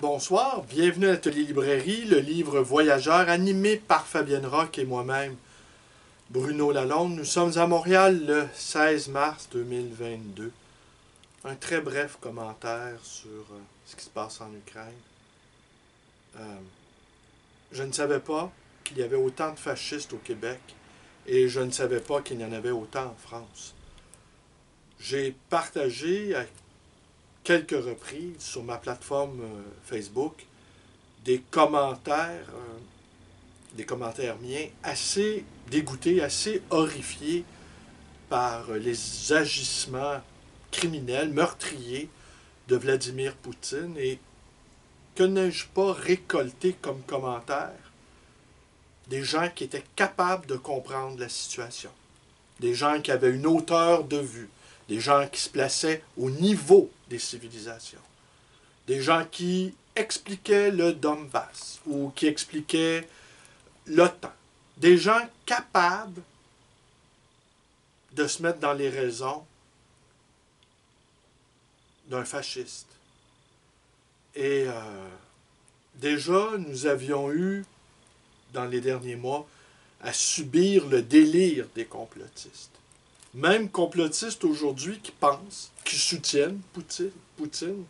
Bonsoir, bienvenue à l'Atelier Librairie, le livre Voyageur, animé par Fabienne Roch et moi-même, Bruno Lalonde. Nous sommes à Montréal le 16 mars 2022. Un très bref commentaire sur ce qui se passe en Ukraine. Je ne savais pas qu'il y avait autant de fascistes au Québec et je ne savais pas qu'il y en avait autant en France. J'ai partagé à quelques reprises sur ma plateforme Facebook des commentaires miens assez dégoûtés, assez horrifiés par les agissements criminels, meurtriers de Vladimir Poutine. Et que n'ai-je pas récolté comme commentaires? Des gens qui étaient capables de comprendre la situation. Des gens qui avaient une hauteur de vue. Des gens qui se plaçaient au niveau des civilisations. Des gens qui expliquaient le Donbass ou qui expliquaient l'OTAN. Des gens capables de se mettre dans les raisons d'un fasciste. Et déjà, nous avions eu, dans les derniers mois, à subir le délire des complotistes. Même complotistes aujourd'hui qui pensent, qui soutiennent Poutine.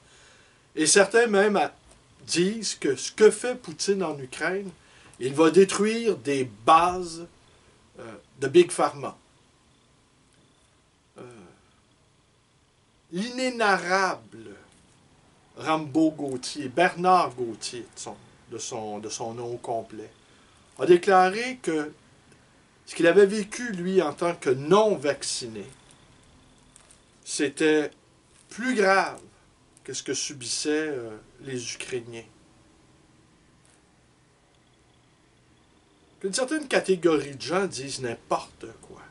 Et certains même disent que ce que fait Poutine en Ukraine, il va détruire des bases de Big Pharma. L'inénarrable Rambo Gauthier, Bernard Gauthier de son nom complet, a déclaré que ce qu'il avait vécu, lui, en tant que non-vacciné, c'était plus grave que ce que subissaient les Ukrainiens. Qu'une certaine catégorie de gens disent n'importe quoi.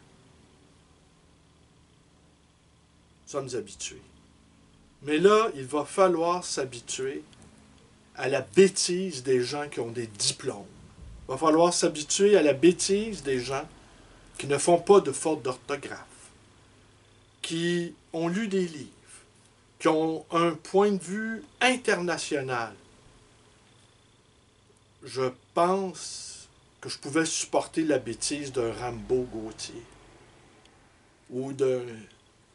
Nous sommes habitués. Mais là, il va falloir s'habituer à la bêtise des gens qui ont des diplômes. Il va falloir s'habituer à la bêtise des gens qui ne font pas de faute d'orthographe, qui ont lu des livres, qui ont un point de vue international. Je pense que je pouvais supporter la bêtise d'un Rambo Gauthier ou d'un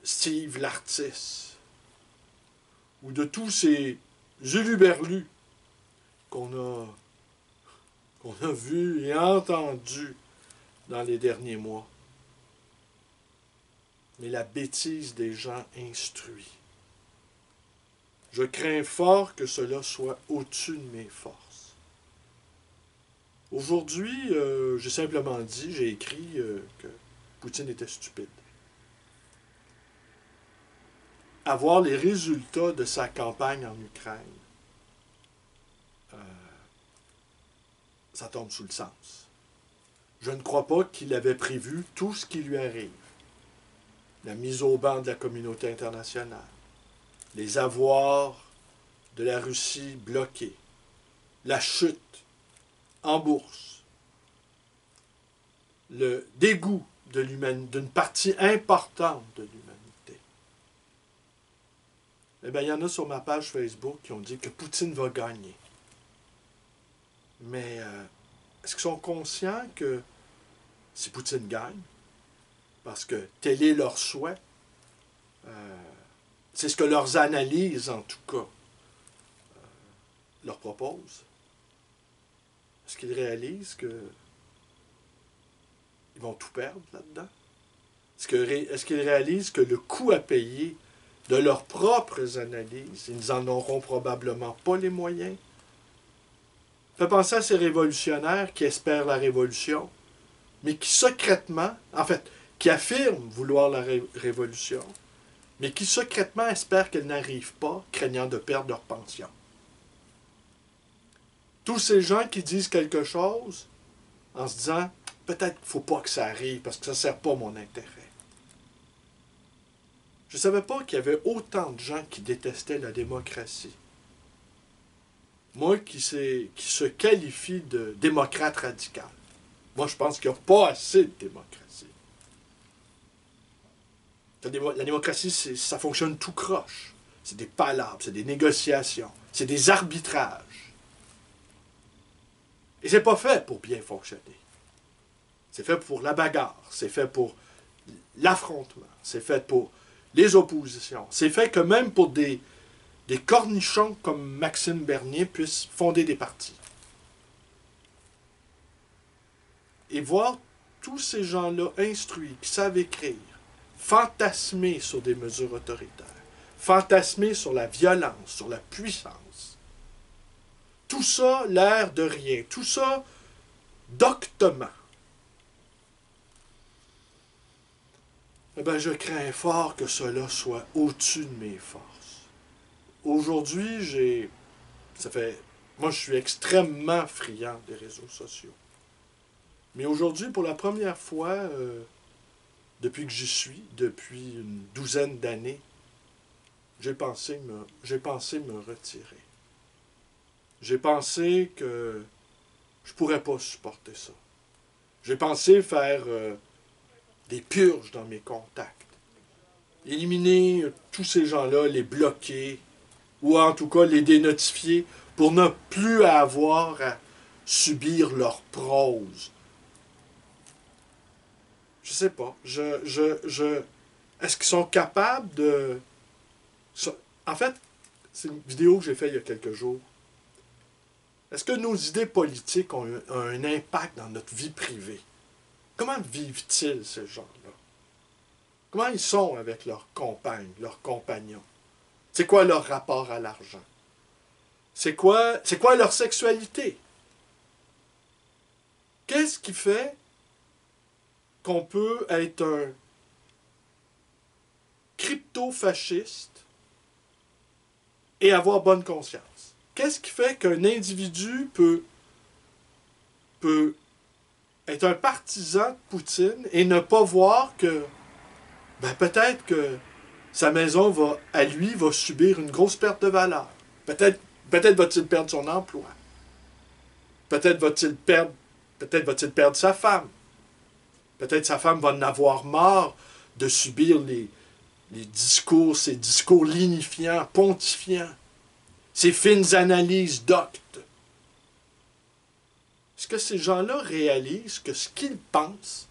Steve Lartis ou de tous ces huluberlus qu'on a vus et entendus dans les derniers mois. Mais la bêtise des gens instruits. Je crains fort que cela soit au-dessus de mes forces. Aujourd'hui, j'ai simplement dit, j'ai écrit que Poutine était stupide. À voir les résultats de sa campagne en Ukraine, ça tombe sous le sens. Je ne crois pas qu'il avait prévu tout ce qui lui arrive. La mise au banc de la communauté internationale, les avoirs de la Russie bloqués, la chute en bourse, le dégoût d'une partie importante de l'humanité. Eh bien, il y en a sur ma page Facebook qui ont dit que Poutine va gagner. Mais est-ce qu'ils sont conscients que si Poutine gagne, parce que tel est leur souhait, c'est ce que leurs analyses, en tout cas, leur proposent, est-ce qu'ils réalisent qu'ils vont tout perdre là-dedans? Est-ce qu'ils réalisent que le coût à payer de leurs propres analyses, ils n'en auront probablement pas les moyens? Ça fait penser à ces révolutionnaires qui espèrent la révolution, mais qui secrètement, qui affirment vouloir la révolution, mais qui secrètement espèrent qu'elle n'arrive pas, craignant de perdre leur pension. Tous ces gens qui disent quelque chose en se disant « peut-être qu'il ne faut pas que ça arrive parce que ça ne sert pas mon intérêt ». Je ne savais pas qu'il y avait autant de gens qui détestaient la démocratie. Moi qui se qualifie de démocrate radical. Moi, je pense qu'il n'y a pas assez de démocratie. La démocratie, ça fonctionne tout croche. c'est des palabres, c'est des négociations, c'est des arbitrages. Et c'est pas fait pour bien fonctionner. C'est fait pour la bagarre, c'est fait pour l'affrontement, c'est fait pour les oppositions. C'est fait que même pour des cornichons comme Maxime Bernier puissent fonder des partis. Et voir tous ces gens-là instruits, qui savent écrire, fantasmer sur des mesures autoritaires, fantasmer sur la violence, sur la puissance. Tout ça, l'air de rien. Tout ça, doctement. Eh bien, je crains fort que cela soit au-dessus de mes forces. Aujourd'hui, moi, je suis extrêmement friand des réseaux sociaux. Mais aujourd'hui, pour la première fois, depuis que j'y suis, depuis une douzaine d'années, j'ai pensé me retirer. J'ai pensé que je ne pourrais pas supporter ça. J'ai pensé faire des purges dans mes contacts. Éliminer tous ces gens-là, les bloquer, ou en tout cas les dénotifier pour ne plus avoir à subir leur prose. Je sais pas. Est-ce qu'ils sont capables de... En fait, c'est une vidéo que j'ai faite il y a quelques jours. Est-ce que nos idées politiques ont un impact dans notre vie privée? Comment vivent-ils, ces gens-là? Comment ils sont avec leurs compagnes, leurs compagnons? C'est quoi leur rapport à l'argent? C'est quoi leur sexualité? Qu'est-ce qui fait qu'on peut être un crypto-fasciste et avoir bonne conscience? Qu'est-ce qui fait qu'un individu peut être un partisan de Poutine et ne pas voir que peut-être que sa maison va subir une grosse perte de valeur. Peut-être va-t-il perdre son emploi. Peut-être va-t-il perdre sa femme. Peut-être sa femme va en avoir marre de subir ces discours lignifiants, pontifiants, ces fines analyses doctes. Est-ce que ces gens-là réalisent que ce qu'ils pensent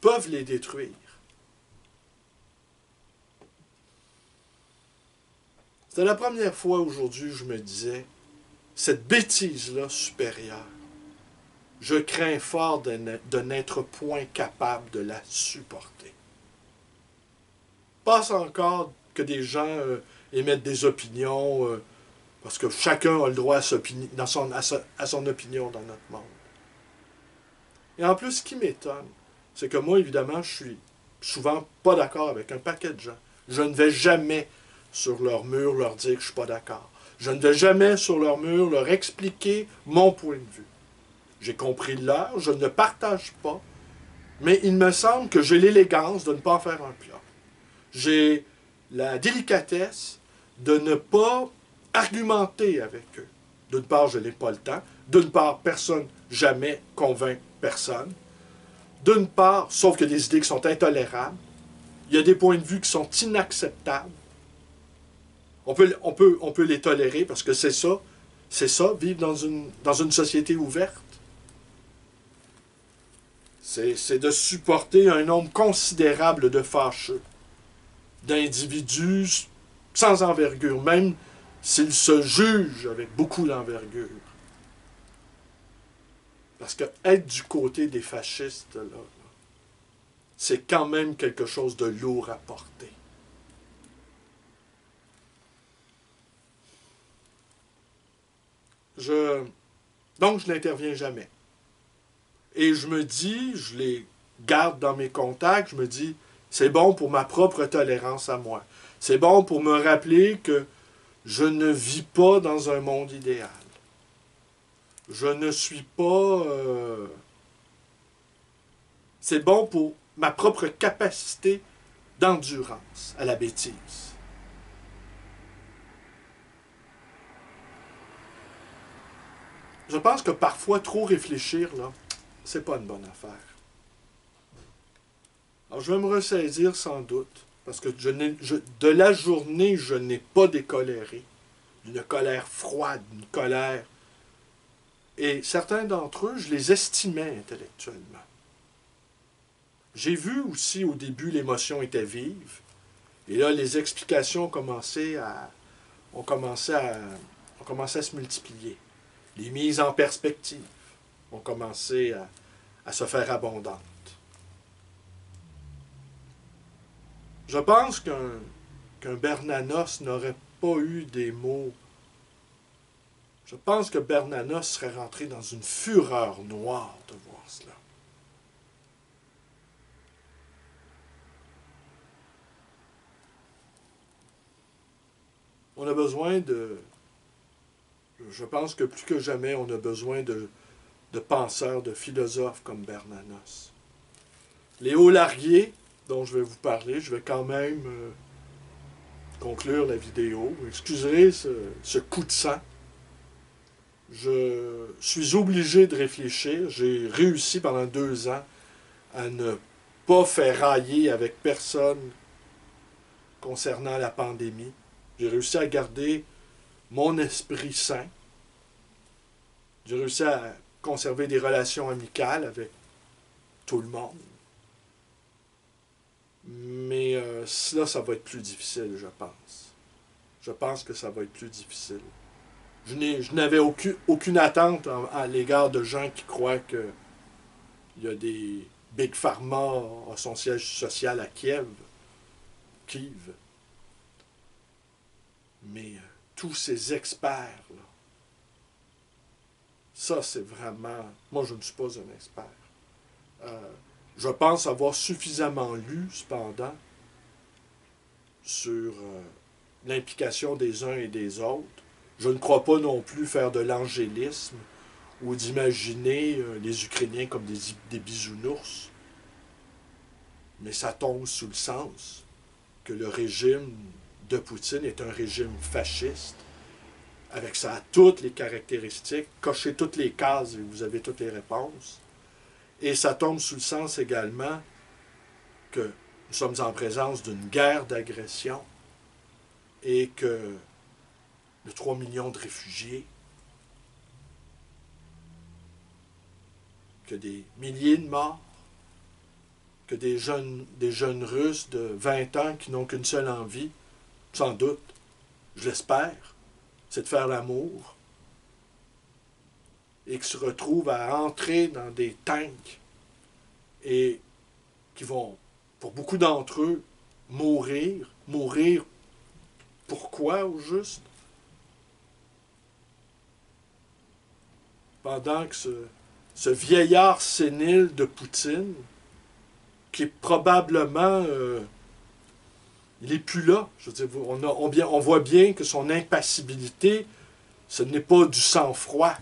peuvent les détruire? C'était la première fois aujourd'hui où je me disais, cette bêtise-là supérieure, je crains fort de n'être point capable de la supporter. Passe encore que des gens émettent des opinions, parce que chacun a le droit à son opinion dans notre monde. Et en plus, ce qui m'étonne, c'est que moi, évidemment, je suis souvent pas d'accord avec un paquet de gens. Je ne vais jamais sur leur mur leur dire que je ne suis pas d'accord. Je ne vais jamais sur leur mur leur expliquer mon point de vue. J'ai compris leur, je ne le partage pas, mais il me semble que j'ai l'élégance de ne pas en faire un plat. J'ai la délicatesse de ne pas argumenter avec eux. D'une part, je n'ai pas le temps. D'une part, personne jamais convainc personne. D'une part, sauf qu'il y a des idées qui sont intolérables. Il y a des points de vue qui sont inacceptables. On peut les tolérer parce que c'est ça, vivre dans une société ouverte. C'est de supporter un nombre considérable de fâcheux, d'individus sans envergure, même s'ils se jugent avec beaucoup d'envergure. Parce que être du côté des fascistes, là, c'est quand même quelque chose de lourd à porter. Donc, je n'interviens jamais. Et je me dis, je les garde dans mes contacts, je me dis, c'est bon pour ma propre tolérance à moi. C'est bon pour me rappeler que je ne vis pas dans un monde idéal. Je ne suis pas... C'est bon pour ma propre capacité d'endurance à la bêtise. Je pense que parfois, trop réfléchir, là, c'est pas une bonne affaire. Alors, je vais me ressaisir sans doute, parce que de la journée, je n'ai pas décoléré. Une colère froide, une colère. Et certains d'entre eux, je les estimais intellectuellement. J'ai vu aussi au début l'émotion était vive. Et là, les explications ont commencé à se multiplier. Les mises en perspective ont commencé à se faire abondantes. Je pense qu'un Bernanos n'aurait pas eu des mots. Je pense que Bernanos serait rentré dans une fureur noire de voir cela. On a besoin de... Je pense que plus que jamais, on a besoin de penseurs, de philosophes comme Bernanos. Léo Larguier, dont je vais vous parler, je vais quand même conclure la vidéo. Vous excuserez ce coup de sang. Je suis obligé de réfléchir. J'ai réussi pendant 2 ans à ne pas faire railler avec personne concernant la pandémie. J'ai réussi à garder mon esprit sain. J'ai réussi à conserver des relations amicales avec tout le monde. Mais cela, ça va être plus difficile, je pense. Je pense que ça va être plus difficile. Je n'avais aucune attente à l'égard de gens qui croient qu'il y a des Big Pharma à son siège social à Kiev. Mais tous ces experts, là, ça c'est vraiment... Moi, je ne suis pas un expert. Je pense avoir suffisamment lu, cependant, sur l'implication des uns et des autres. Je ne crois pas non plus faire de l'angélisme ou d'imaginer les Ukrainiens comme des bisounours. Mais ça tombe sous le sens que le régime de Poutine est un régime fasciste, avec ça a toutes les caractéristiques, cochez toutes les cases et vous avez toutes les réponses. Et ça tombe sous le sens également que nous sommes en présence d'une guerre d'agression et que de 3 millions de réfugiés, que des milliers de morts, que des jeunes Russes de 20 ans qui n'ont qu'une seule envie, sans doute, je l'espère, c'est de faire l'amour, et qui se retrouvent à entrer dans des tanks et qui vont, pour beaucoup d'entre eux, mourir. Mourir pourquoi au juste? Pendant que ce vieillard sénile de Poutine, qui est probablement... il n'est plus là. Je veux dire, on voit bien que son impassibilité, ce n'est pas du sang-froid.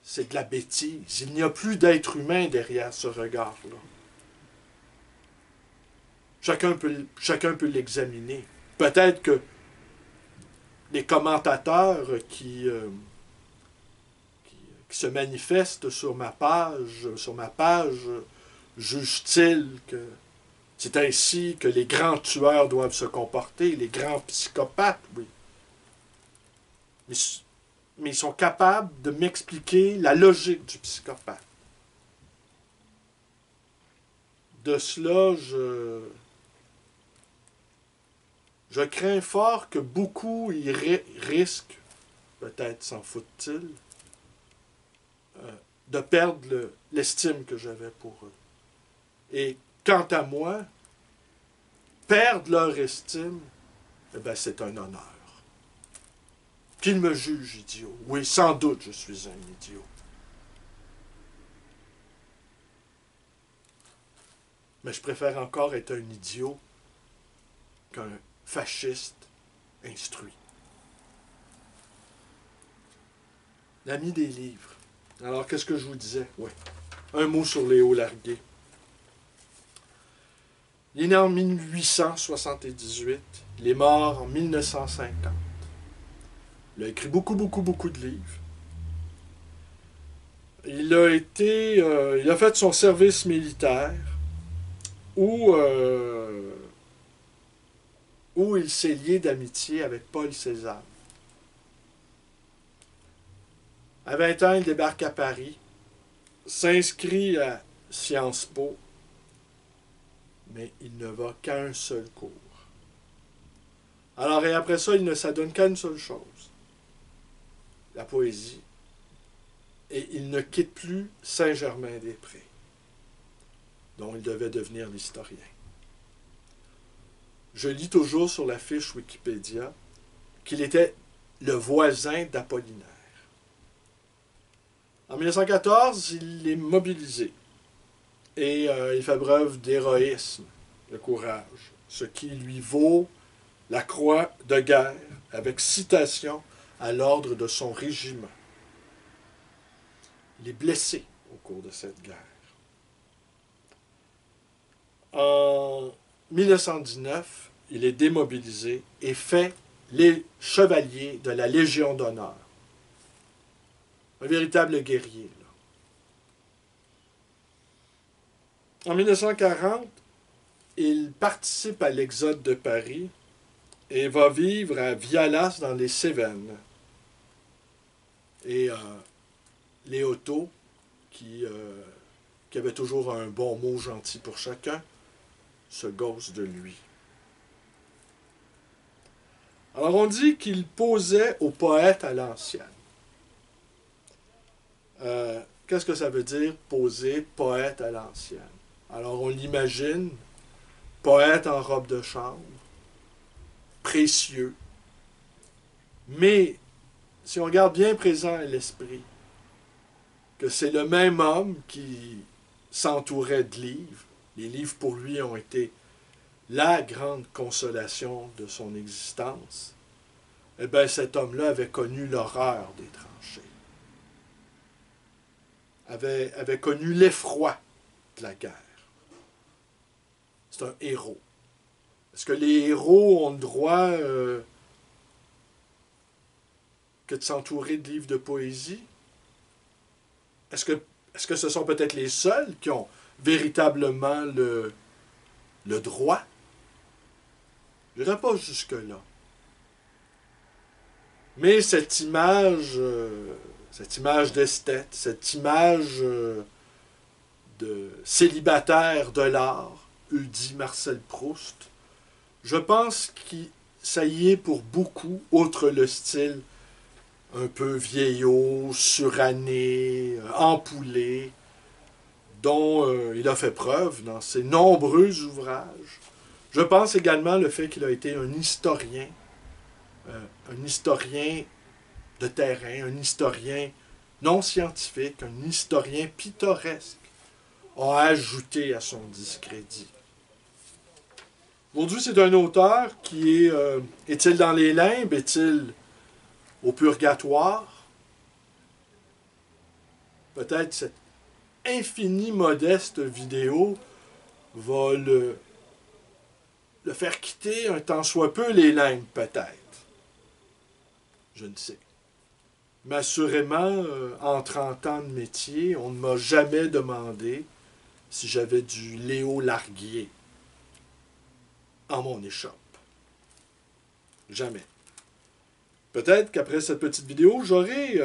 C'est de la bêtise. Il n'y a plus d'être humain derrière ce regard-là. Chacun peut l'examiner. Peut-être que les commentateurs qui se manifestent sur ma page jugent-ils que c'est ainsi que les grands tueurs doivent se comporter, les grands psychopathes, oui. Mais ils sont capables de m'expliquer la logique du psychopathe. De cela, je crains fort que beaucoup y risquent, peut-être s'en foutent-ils, de perdre l'estime que j'avais pour eux. Et quant à moi, perdre leur estime, eh bien, c'est un honneur. Qu'ils me jugent idiot. Oui, sans doute, je suis un idiot. Mais je préfère encore être un idiot qu'un fasciste instruit. L'ami des livres. Alors, qu'est-ce que je vous disais? Oui. Un mot sur Léo Larguier. Il est né en 1878. Il est mort en 1950. Il a écrit beaucoup de livres. Il a fait son service militaire. où, où il s'est lié d'amitié avec Paul Cézanne. À 20 ans, il débarque à Paris, s'inscrit à Sciences Po, mais il ne va qu'à un seul cours. Alors, et après ça, il ne s'adonne qu'à une seule chose, la poésie, et il ne quitte plus Saint-Germain-des-Prés, dont il devait devenir l'historien. Je lis toujours sur la fiche Wikipédia qu'il était le voisin d'Apollinaire. En 1914, il est mobilisé et il fait preuve d'héroïsme, de courage, ce qui lui vaut la croix de guerre avec citation à l'ordre de son régiment. Il est blessé au cours de cette guerre. En 1919, il est démobilisé et fait les chevaliers de la Légion d'honneur. Un véritable guerrier. Là. En 1940, il participe à l'exode de Paris et va vivre à Vialas dans les Cévennes. Et Léoto, qui avait toujours un bon mot gentil pour chacun, se gausse de lui. Alors on dit qu'il posait au poète à l'ancienne. Qu'est-ce que ça veut dire, poser poète à l'ancienne? Alors on l'imagine, poète en robe de chambre, précieux. Mais si on regarde bien présent à l'esprit, que c'est le même homme qui s'entourait de livres, les livres pour lui ont été la grande consolation de son existence, eh bien cet homme-là avait connu l'horreur des tranchées, avait connu l'effroi de la guerre. C'est un héros. Est-ce que les héros ont le droit que de s'entourer de livres de poésie? Est-ce que ce sont peut-être les seuls qui ont véritablement le droit? Je n'irai pas jusque-là. Mais cette image d'esthète, cette image de célibataire de l'art, eût dit Marcel Proust, je pense que ça y est pour beaucoup, outre le style un peu vieillot, suranné, ampoulé, dont il a fait preuve dans ses nombreux ouvrages. Je pense également le fait qu'il a été un historien de terrain, un historien non scientifique, un historien pittoresque, a ajouté à son discrédit. Aujourd'hui, c'est un auteur qui est-il dans les limbes, est-il au purgatoire? Peut-être cette infinie modeste vidéo va le faire quitter un tant soit peu les limbes, peut-être. Je ne sais. Mais assurément, en 30 ans de métier, on ne m'a jamais demandé si j'avais du Léo Larguier en mon échoppe. Jamais. Peut-être qu'après cette petite vidéo, j'aurai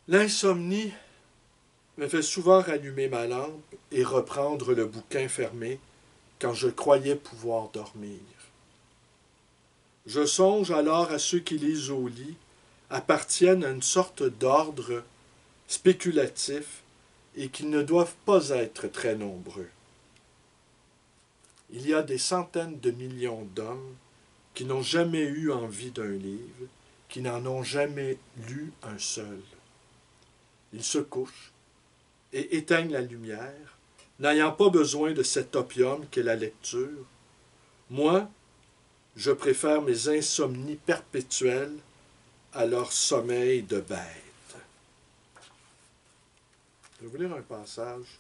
l'insomnie me fait souvent rallumer ma lampe et reprendre le bouquin fermé quand je croyais pouvoir dormir. Je songe alors à ceux qui lisent au lit, appartiennent à une sorte d'ordre spéculatif et qui ne doivent pas être très nombreux. Il y a des centaines de millions d'hommes qui n'ont jamais eu envie d'un livre, qui n'en ont jamais lu un seul. Ils se couchent et éteignent la lumière, n'ayant pas besoin de cet opium qu'est la lecture. Moi, je préfère mes insomnies perpétuelles à leur sommeil de bête. Je vais vous lire un passage.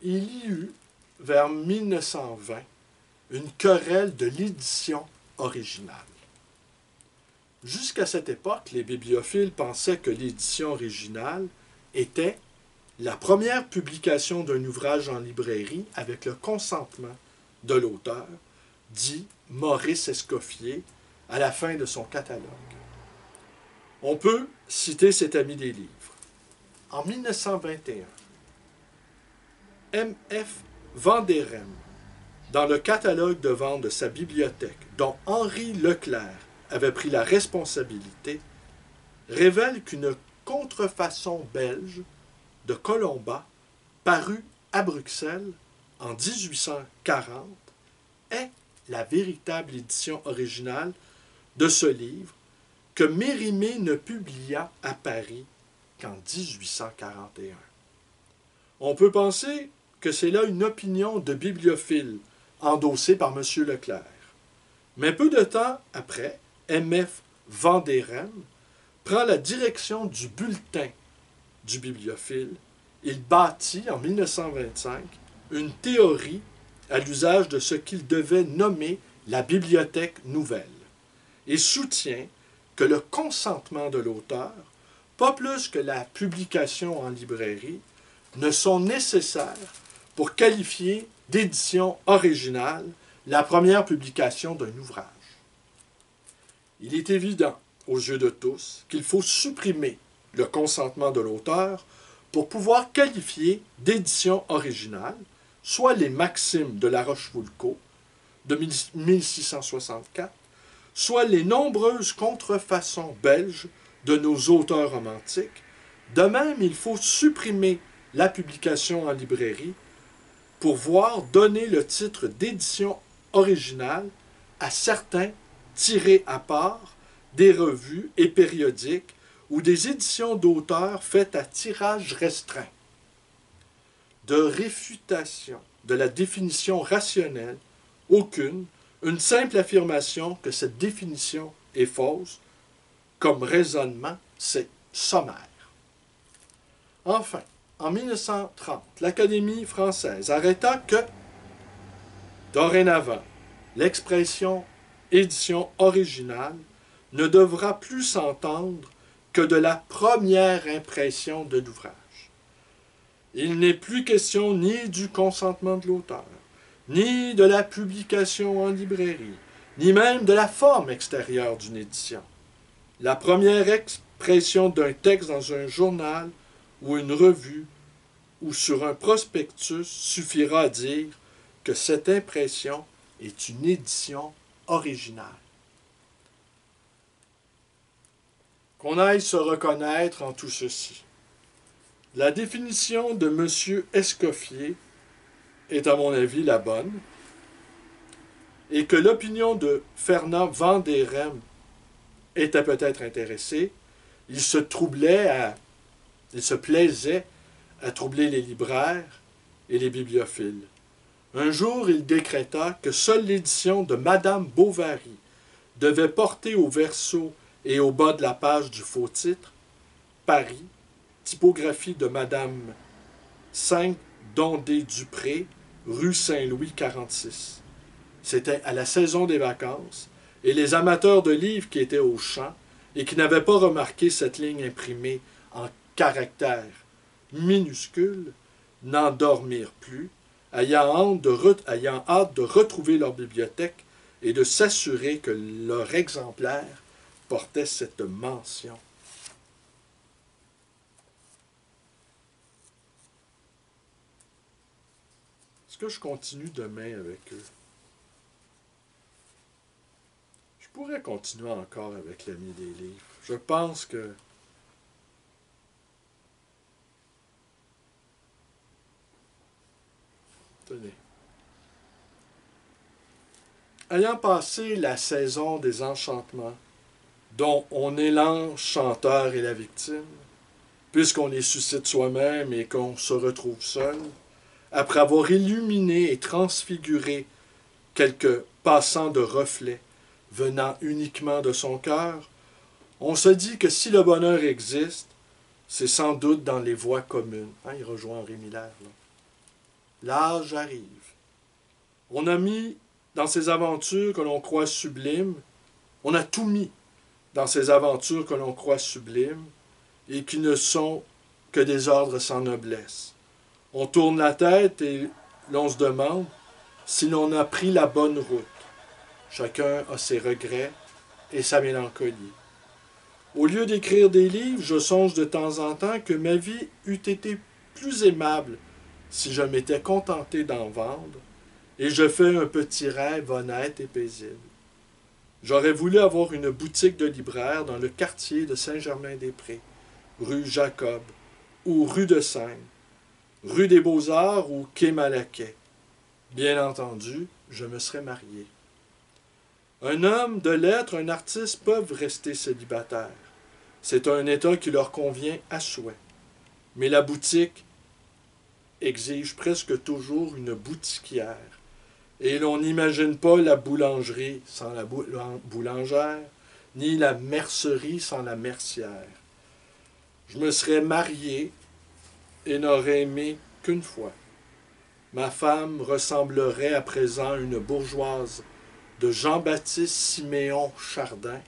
Il y eut, vers 1920, une querelle de l'édition originale. Jusqu'à cette époque, les bibliophiles pensaient que l'édition originale était la première publication d'un ouvrage en librairie avec le consentement de l'auteur, dit Maurice Escoffier à la fin de son catalogue. On peut citer cet ami des livres. En 1921, M.F. Vanderem, dans le catalogue de vente de sa bibliothèque, dont Henri Leclerc avait pris la responsabilité, révèle qu'une contrefaçon belge de Colomba, parue à Bruxelles en 1840, est la véritable édition originale de ce livre que Mérimée ne publia à Paris qu'en 1841. On peut penser que c'est là une opinion de bibliophile endossée par M. Leclerc. Mais peu de temps après, M.F. Vanderem prend la direction du bulletin du bibliophile. Il bâtit en 1925 une théorie à l'usage de ce qu'il devait nommer la bibliothèque nouvelle et soutient que le consentement de l'auteur, pas plus que la publication en librairie, ne sont nécessaires pour qualifier d'édition originale la première publication d'un ouvrage. Il est évident, aux yeux de tous, qu'il faut supprimer le consentement de l'auteur pour pouvoir qualifier d'édition originale soit les Maximes de La Rochefoucauld de 1664, soit les nombreuses contrefaçons belges de nos auteurs romantiques. De même, il faut supprimer la publication en librairie pour voir donner le titre d'édition originale à certains tirés à part des revues et périodiques ou des éditions d'auteurs faites à tirage restreint. De réfutation de la définition rationnelle, aucune, une simple affirmation que cette définition est fausse, comme raisonnement, c'est sommaire. Enfin, en 1930, l'Académie française arrêta que, dorénavant, l'expression édition originale ne devra plus s'entendre que de la première impression de l'ouvrage. Il n'est plus question ni du consentement de l'auteur, ni de la publication en librairie, ni même de la forme extérieure d'une édition. La première expression d'un texte dans un journal ou une revue ou sur un prospectus suffira à dire que cette impression est une édition originale. Qu'on aille se reconnaître en tout ceci. La définition de M. Escoffier est à mon avis la bonne, et que l'opinion de Fernand Vanderem était peut-être intéressée. Il se plaisait à troubler les libraires et les bibliophiles. Un jour, il décréta que seule l'édition de Madame Bovary devait porter au verso et au bas de la page du faux titre « Paris, typographie de Madame 5 Dondé-Dupré, rue Saint-Louis 46. » C'était à la saison des vacances, et les amateurs de livres qui étaient au champ et qui n'avaient pas remarqué cette ligne imprimée en caractères minuscules n'en dormirent plus, ayant hâte de retrouver leur bibliothèque et de s'assurer que leur exemplaire portait cette mention. Est-ce que je continue demain avec eux? Je pourrais continuer encore avec l'ami des livres. Je pense que tenez. Ayant passé la saison des enchantements, dont on est l'enchanteur et la victime, puisqu'on les suscite soi-même et qu'on se retrouve seul, après avoir illuminé et transfiguré quelques passants de reflets venant uniquement de son cœur, on se dit que si le bonheur existe, c'est sans doute dans les voies communes. Il rejoint Henri Miller. L'âge arrive. On a mis dans ces aventures que l'on croit sublimes, on a tout mis dans ces aventures que l'on croit sublimes et qui ne sont que des ordres sans noblesse. On tourne la tête et l'on se demande si l'on a pris la bonne route. Chacun a ses regrets et sa mélancolie. Au lieu d'écrire des livres, je songe de temps en temps que ma vie eût été plus aimable si je m'étais contenté d'en vendre, et je fais un petit rêve honnête et paisible. J'aurais voulu avoir une boutique de libraire dans le quartier de Saint-Germain-des-Prés, rue Jacob, ou rue de Seine, rue des Beaux-Arts ou quai Malaquais. Bien entendu, je me serais marié. Un homme de lettres, un artiste peuvent rester célibataires. C'est un état qui leur convient à souhait. Mais la boutique exige presque toujours une boutiquière. Et l'on n'imagine pas la boulangerie sans la boulangère, ni la mercerie sans la mercière. Je me serais marié et n'aurais aimé qu'une fois. Ma femme ressemblerait à présent à une bourgeoise de Jean-Baptiste Siméon Chardin,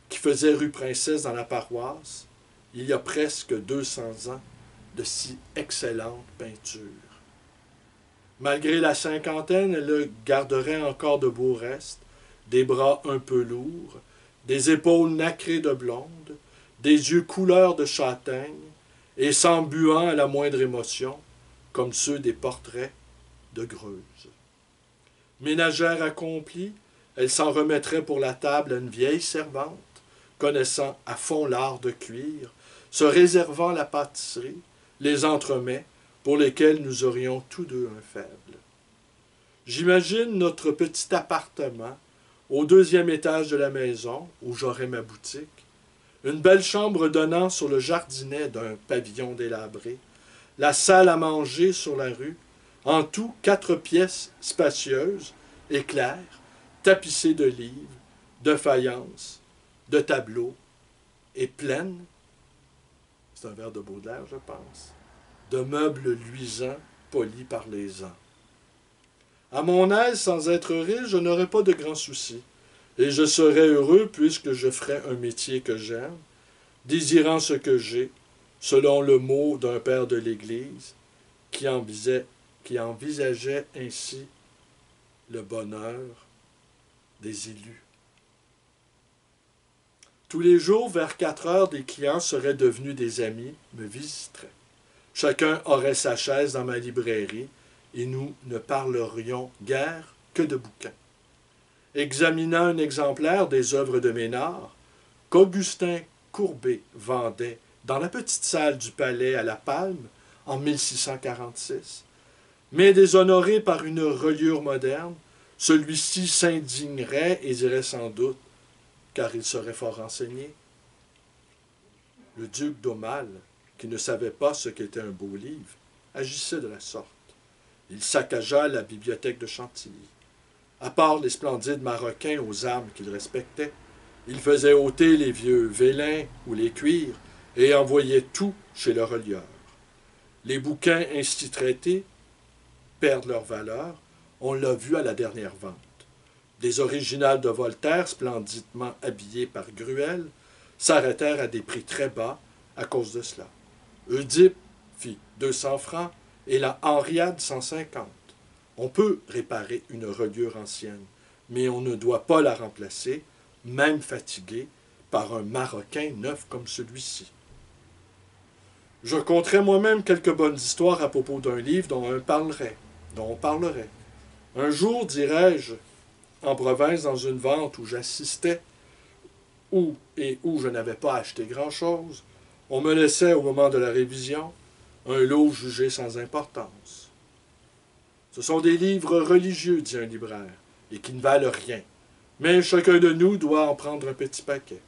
qui faisait rue Princesse dans la paroisse, il y a presque 200 ans, de si excellentes peintures. Malgré la cinquantaine, elle garderait encore de beaux restes, des bras un peu lourds, des épaules nacrées de blonde, des yeux couleur de châtaigne, et s'embuant à la moindre émotion, comme ceux des portraits de Greuze. Ménagère accomplie, elle s'en remettrait pour la table à une vieille servante, connaissant à fond l'art de cuire, se réservant la pâtisserie, les entremets, pour lesquels nous aurions tous deux un faible. J'imagine notre petit appartement, au 2e étage de la maison, où j'aurais ma boutique, une belle chambre donnant sur le jardinet d'un pavillon délabré, la salle à manger sur la rue, en tout 4 pièces spacieuses et claires, tapissées de livres, de faïences, de tableaux, et pleines, c'est un vers de Baudelaire, je pense, de meubles luisants polis par les ans. À mon aise, sans être riche, je n'aurais pas de grands soucis, et je serais heureux puisque je ferais un métier que j'aime, désirant ce que j'ai, selon le mot d'un père de l'Église, qui envisageait ainsi le bonheur des élus. Tous les jours, vers 4 heures, des clients seraient devenus des amis, me visiteraient. Chacun aurait sa chaise dans ma librairie, et nous ne parlerions guère que de bouquins. Examinant un exemplaire des œuvres de Ménard, qu'Augustin Courbet vendait dans la petite salle du Palais à la Palme en 1646, mais déshonoré par une reliure moderne, celui-ci s'indignerait et dirait sans doute, car il serait fort renseigné. Le duc d'Aumale, qui ne savait pas ce qu'était un beau livre, agissait de la sorte. Il saccagea la bibliothèque de Chantilly. À part les splendides Marocains aux armes qu'il respectait, il faisait ôter les vieux vélins ou les cuirs et envoyait tout chez le relieur. Les bouquins ainsi traités perdent leur valeur, on l'a vu à la dernière vente. Des originales de Voltaire, splendidement habillés par Gruel, s'arrêtèrent à des prix très bas à cause de cela. Oedipe fit 200 francs et la Henriade 150. On peut réparer une reliure ancienne, mais on ne doit pas la remplacer, même fatiguée, par un Marocain neuf comme celui-ci. Je conterai moi-même quelques bonnes histoires à propos d'un livre dont on parlerait. Un jour, dirais-je, en province, dans une vente où j'assistais, où je n'avais pas acheté grand-chose, on me laissait, au moment de la révision, un lot jugé sans importance. Ce sont des livres religieux, dit un libraire, et qui ne valent rien. Mais chacun de nous doit en prendre un petit paquet.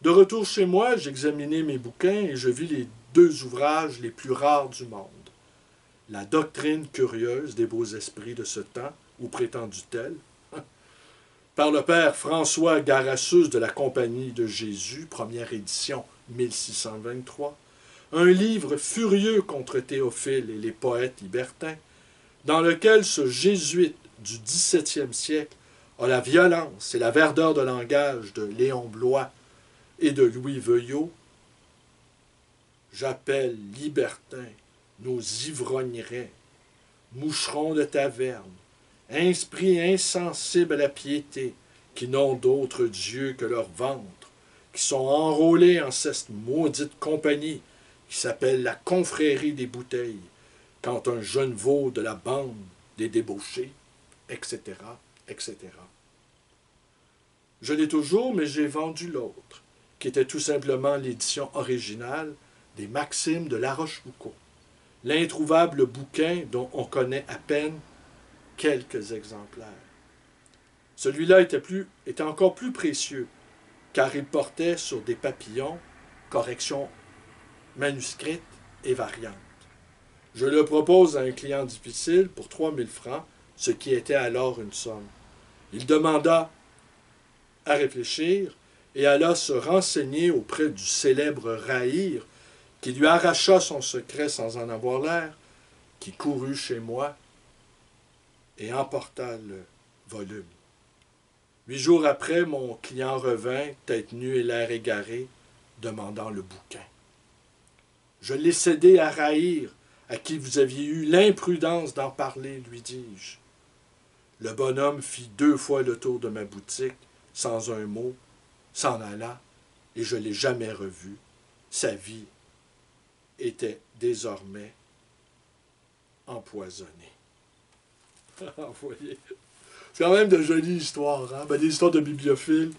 De retour chez moi, j'examinai mes bouquins et je vis les 2 ouvrages les plus rares du monde. La doctrine curieuse des beaux esprits de ce temps, ou prétendu tel, par le père François Garassus de la Compagnie de Jésus, première édition 1623, un livre furieux contre Théophile et les poètes libertins, dans lequel ce jésuite du XVIIe siècle a la violence et la verdeur de langage de Léon Bloy et de Louis Veuillot, j'appelle libertins nos ivrognerets, moucherons de taverne, esprits insensibles à la piété, qui n'ont d'autre Dieu que leur ventre, qui sont enrôlés en cette maudite compagnie qui s'appelle la confrérie des bouteilles, quand un jeune veau de la bande des débauchés, etc., etc. Je l'ai toujours, mais j'ai vendu l'autre, qui était tout simplement l'édition originale des Maximes de La Rochefoucauld, l'introuvable bouquin dont on connaît à peine quelques exemplaires. Celui-là était encore plus précieux, car il portait sur des papillons, corrections manuscrites et variantes. Je le propose à un client difficile pour 3000 francs, ce qui était alors une somme. Il demanda à réfléchir et alla se renseigner auprès du célèbre Raïr, qui lui arracha son secret sans en avoir l'air, qui courut chez moi et emporta le volume. 8 jours après, mon client revint, tête nue et l'air égaré, demandant le bouquin. Je l'ai cédé à Raïr, à qui vous aviez eu l'imprudence d'en parler, lui dis-je. Le bonhomme fit 2 fois le tour de ma boutique, sans un mot, s'en alla, et je ne l'ai jamais revu. Sa vie était désormais empoisonnée. Vous voyez, c'est quand même de jolies histoires, hein? Ben, des histoires de bibliophiles.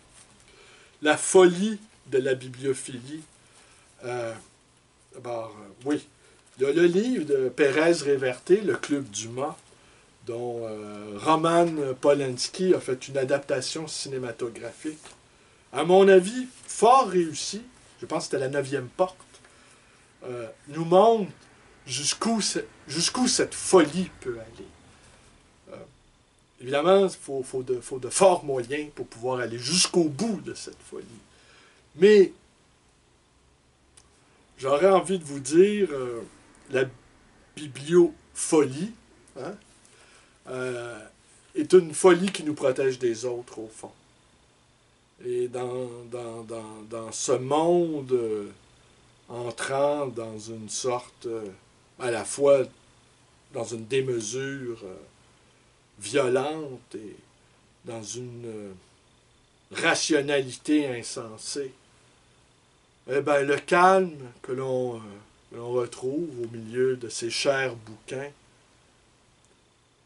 La folie de la bibliophilie. Oui, il y a le livre de Pérez Réverté, Le Club Dumas, dont Roman Polanski a fait une adaptation cinématographique. À mon avis, fort réussi, je pense que c'était la 9e porte, nous montre jusqu'où cette folie peut aller. Évidemment, il faut de forts moyens pour pouvoir aller jusqu'au bout de cette folie. Mais j'aurais envie de vous dire, la bibliophilie, hein, est une folie qui nous protège des autres, au fond. Et dans ce monde entrant dans une sorte, à la fois dans une démesure violente et dans une rationalité insensée, eh bien, le calme que l'on retrouve au milieu de ces chers bouquins,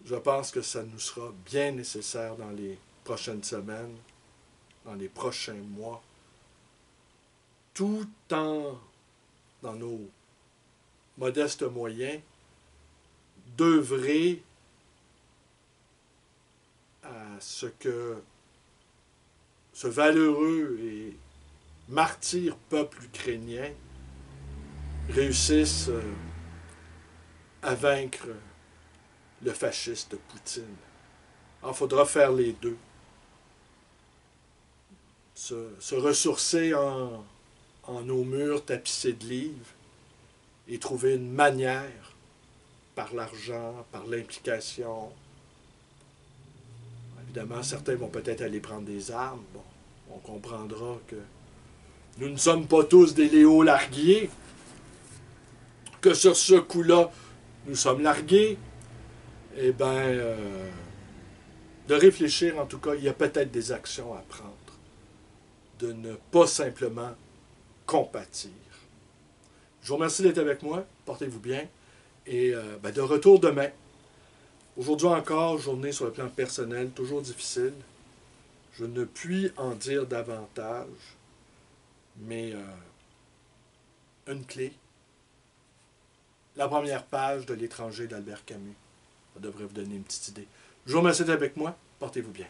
je pense que ça nous sera bien nécessaire dans les prochaines semaines, dans les prochains mois, tout en, dans nos modestes moyens, d'œuvrer à ce que ce valeureux et martyr peuple ukrainien réussisse à vaincre le fasciste Poutine. Alors, il faudra faire les deux. Se ressourcer en nos murs tapissés de livres et trouver une manière, par l'argent, par l'implication. Évidemment, certains vont peut-être aller prendre des armes. Bon, on comprendra que nous ne sommes pas tous des Léo larguiers, que sur ce coup-là, nous sommes largués. Eh bien, de réfléchir, en tout cas, il y a peut-être des actions à prendre. De ne pas simplement compatir. Je vous remercie d'être avec moi. Portez-vous bien. Et de retour demain. Aujourd'hui encore, journée sur le plan personnel, toujours difficile. Je ne puis en dire davantage, mais une clé. La première page de L'étranger d'Albert Camus. Ça devrait vous donner une petite idée. Je vous remercie d'être avec moi. Portez-vous bien.